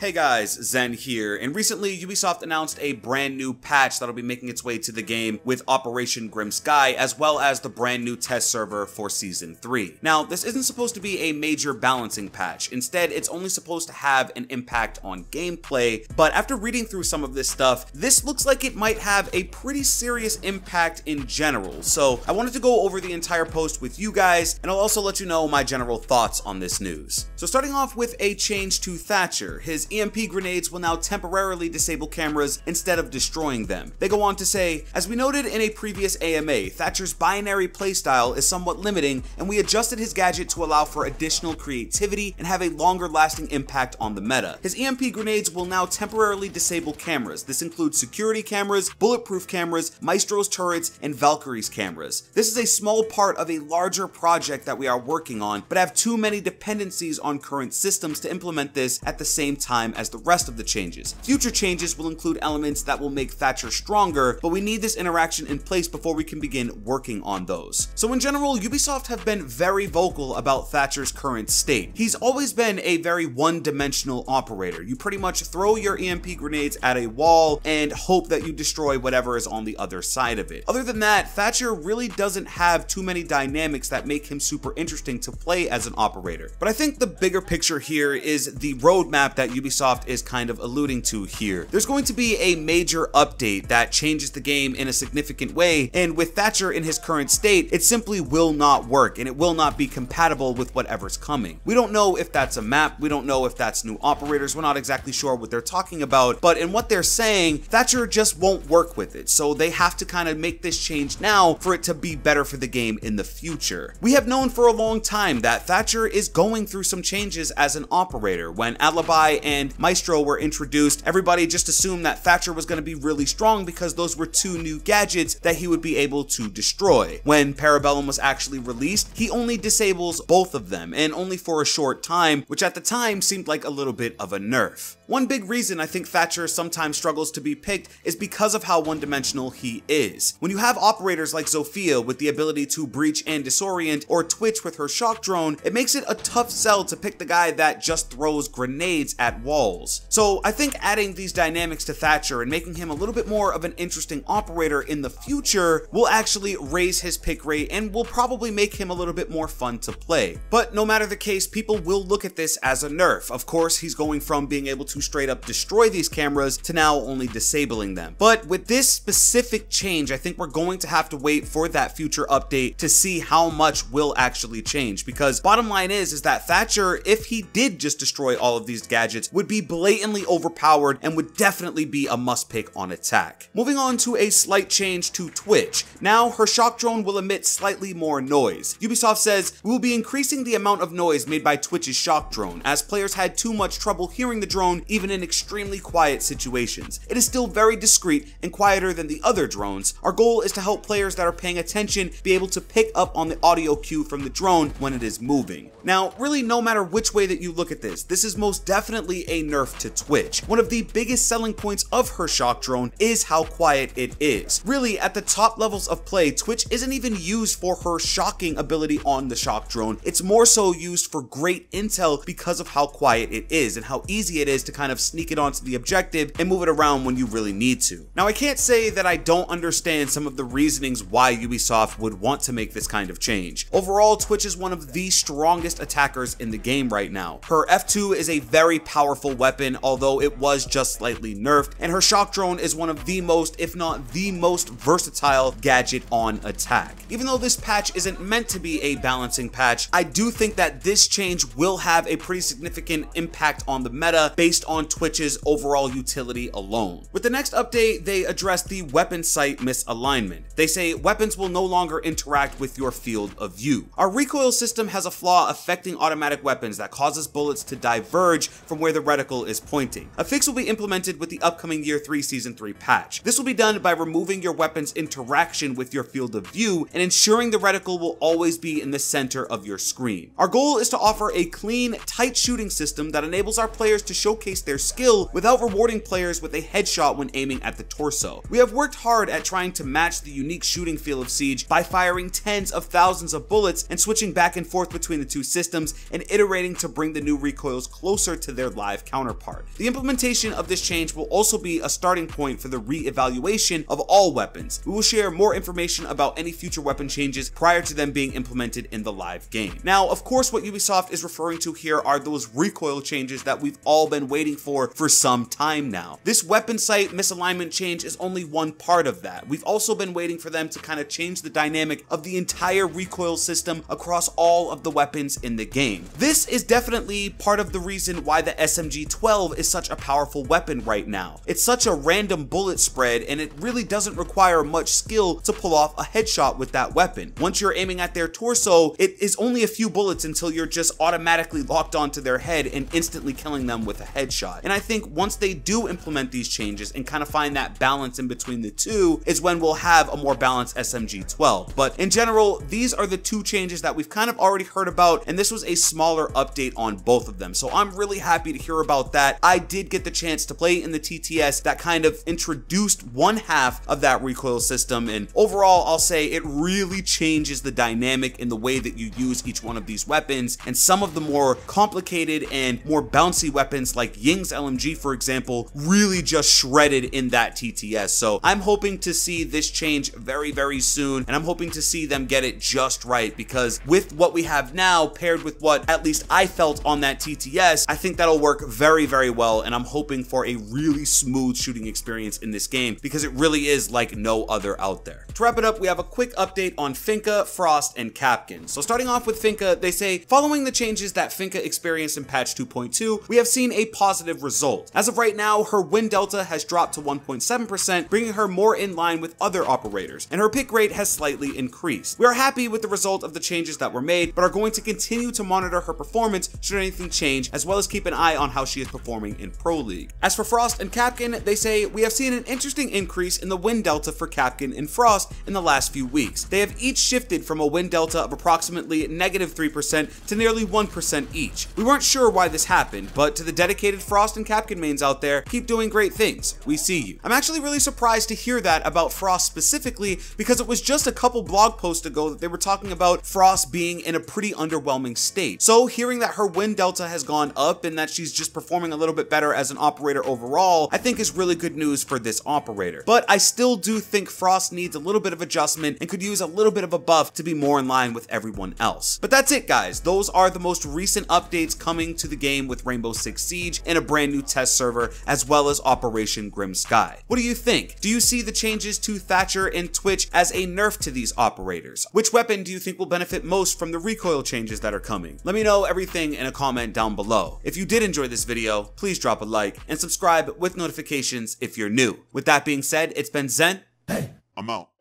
Hey guys, Zen here, and recently Ubisoft announced a brand new patch that'll be making its way to the game with Operation Grim Sky, as well as the brand new test server for Season 3. Now, this isn't supposed to be a major balancing patch. Instead, it's only supposed to have an impact on gameplay, but after reading through some of this stuff, this looks like it might have a pretty serious impact in general. So I wanted to go over the entire post with you guys, and I'll also let you know my general thoughts on this news. So starting off with a change to Thatcher, his EMP grenades will now temporarily disable cameras instead of destroying them. They go on to say, as we noted in a previous AMA, Thatcher's binary playstyle is somewhat limiting, and we adjusted his gadget to allow for additional creativity and have a longer lasting impact on the meta. His EMP grenades will now temporarily disable cameras. This includes security cameras, bulletproof cameras, Maestro's turrets, and Valkyrie's cameras. This is a small part of a larger project that we are working on, but have too many dependencies on current systems to implement this at the same time as the rest of the changes. Future changes will include elements that will make Thatcher stronger, but we need this interaction in place before we can begin working on those. So in general, Ubisoft have been very vocal about Thatcher's current state. He's always been a very one-dimensional operator. You pretty much throw your EMP grenades at a wall and hope that you destroy whatever is on the other side of it. Other than that, Thatcher really doesn't have too many dynamics that make him super interesting to play as an operator. But I think the bigger picture here is the roadmap that Ubisoft is kind of alluding to here. There's going to be a major update that changes the game in a significant way, and with Thatcher in his current state, it simply will not work and it will not be compatible with whatever's coming. We don't know if that's a map, we don't know if that's new operators, we're not exactly sure what they're talking about, but in what they're saying, Thatcher just won't work with it, so they have to kind of make this change now for it to be better for the game in the future. We have known for a long time that Thatcher is going through some changes as an operator. When Alibi and Maestro were introduced, everybody just assumed that Thatcher was going to be really strong because those were two new gadgets that he would be able to destroy. When Parabellum was actually released, he only disables both of them, and only for a short time, which at the time seemed like a little bit of a nerf. One big reason I think Thatcher sometimes struggles to be picked is because of how one-dimensional he is. When you have operators like Zofia with the ability to breach and disorient, or Twitch with her shock drone, it makes it a tough sell to pick the guy that just throws grenades at walls. So I think adding these dynamics to Thatcher and making him a little bit more of an interesting operator in the future will actually raise his pick rate and will probably make him a little bit more fun to play. But no matter the case, people will look at this as a nerf. Of course, he's going from being able to straight up destroy these cameras to now only disabling them. But with this specific change, I think we're going to have to wait for that future update to see how much will actually change, because bottom line is that Thatcher, if he did just destroy all of these gadgets, would be blatantly overpowered and would definitely be a must pick on attack. Moving on to a slight change to Twitch. Now her shock drone will emit slightly more noise. Ubisoft says, we will be increasing the amount of noise made by Twitch's shock drone, as players had too much trouble hearing the drone even in extremely quiet situations. It is still very discreet and quieter than the other drones. Our goal is to help players that are paying attention be able to pick up on the audio cue from the drone when it is moving. Now, really, no matter which way that you look at this is most definitely a nerf to Twitch. One of the biggest selling points of her shock drone is how quiet it is. Really, at the top levels of play, Twitch isn't even used for her shocking ability on the shock drone. It's more so used for great intel because of how quiet it is and how easy it is to kind of sneak it onto the objective and move it around when you really need to. Now, I can't say that I don't understand some of the reasonings why Ubisoft would want to make this kind of change. Overall, Twitch is one of the strongest attackers in the game right now. Her F2 is a very powerful weapon, although it was just slightly nerfed, and her shock drone is one of the most, if not the most versatile gadget on attack. Even though this patch isn't meant to be a balancing patch, I do think that this change will have a pretty significant impact on the meta based on Twitch's overall utility alone. With the next update, they address the weapon sight misalignment. They say weapons will no longer interact with your field of view. Our recoil system has a flaw affecting automatic weapons that causes bullets to diverge from where the reticle is pointing. A fix will be implemented with the upcoming Year 3 Season 3 patch. This will be done by removing your weapon's interaction with your field of view and ensuring the reticle will always be in the center of your screen. Our goal is to offer a clean, tight shooting system that enables our players to showcase their skill without rewarding players with a headshot when aiming at the torso. We have worked hard at trying to match the unique shooting feel of Siege by firing tens of thousands of bullets and switching back and forth between the two systems and iterating to bring the new recoils closer to their live live counterpart. The implementation of this change will also be a starting point for the re-evaluation of all weapons. We will share more information about any future weapon changes prior to them being implemented in the live game. Now, of course, what Ubisoft is referring to here are those recoil changes that we've all been waiting for some time now. This weapon sight misalignment change is only one part of that. We've also been waiting for them to kind of change the dynamic of the entire recoil system across all of the weapons in the game. This is definitely part of the reason why the SMG-12 is such a powerful weapon right now. It's such a random bullet spread, and it really doesn't require much skill to pull off a headshot with that weapon. Once you're aiming at their torso, it is only a few bullets until you're just automatically locked onto their head and instantly killing them with a headshot. And I think once they do implement these changes and kind of find that balance in between the two is when we'll have a more balanced SMG-12. But in general, these are the two changes that we've kind of already heard about, and this was a smaller update on both of them. So I'm really happy to hear about that. I did get the chance to play in the TTS that kind of introduced one half of that recoil system, and overall I'll say it really changes the dynamic in the way that you use each one of these weapons, and some of the more complicated and more bouncy weapons like Ying's LMG, for example, really just shredded in that TTS. So I'm hoping to see this change very soon, and I'm hoping to see them get it just right, because with what we have now paired with what at least I felt on that TTS, I think that'll work very well, and I'm hoping for a really smooth shooting experience in this game, because it really is like no other out there. To wrap it up, we have a quick update on Finka, Frost, and Kapkan. So starting off with Finka, they say, following the changes that Finka experienced in patch 2.2, we have seen a positive result. As of right now, her win delta has dropped to 1.7%, bringing her more in line with other operators, and her pick rate has slightly increased. We are happy with the result of the changes that were made, but are going to continue to monitor her performance should anything change, as well as keep an eye on how she is performing in Pro League. As for Frost and Kapkan, they say, we have seen an interesting increase in the win delta for Kapkan and Frost in the last few weeks. They have each shifted from a win delta of approximately -3% to nearly 1% each. We weren't sure why this happened, but to the dedicated Frost and Kapkan mains out there, keep doing great things. We see you. I'm actually really surprised to hear that about Frost specifically, because it was just a couple blog posts ago that they were talking about Frost being in a pretty underwhelming state. So hearing that her win delta has gone up and that she's just performing a little bit better as an operator overall, I think is really good news for this operator. But I still do think Frost needs a little bit of adjustment and could use a little bit of a buff to be more in line with everyone else. But that's it, guys. Those are the most recent updates coming to the game with Rainbow Six Siege in a brand new test server, as well as Operation Grim Sky. What do you think? Do you see the changes to Thatcher and Twitch as a nerf to these operators? Which weapon do you think will benefit most from the recoil changes that are coming? Let me know everything in a comment down below. If you did enjoy this video, please drop a like and subscribe with notifications if you're new. With that being said, it's been Zen. Hey, I'm out.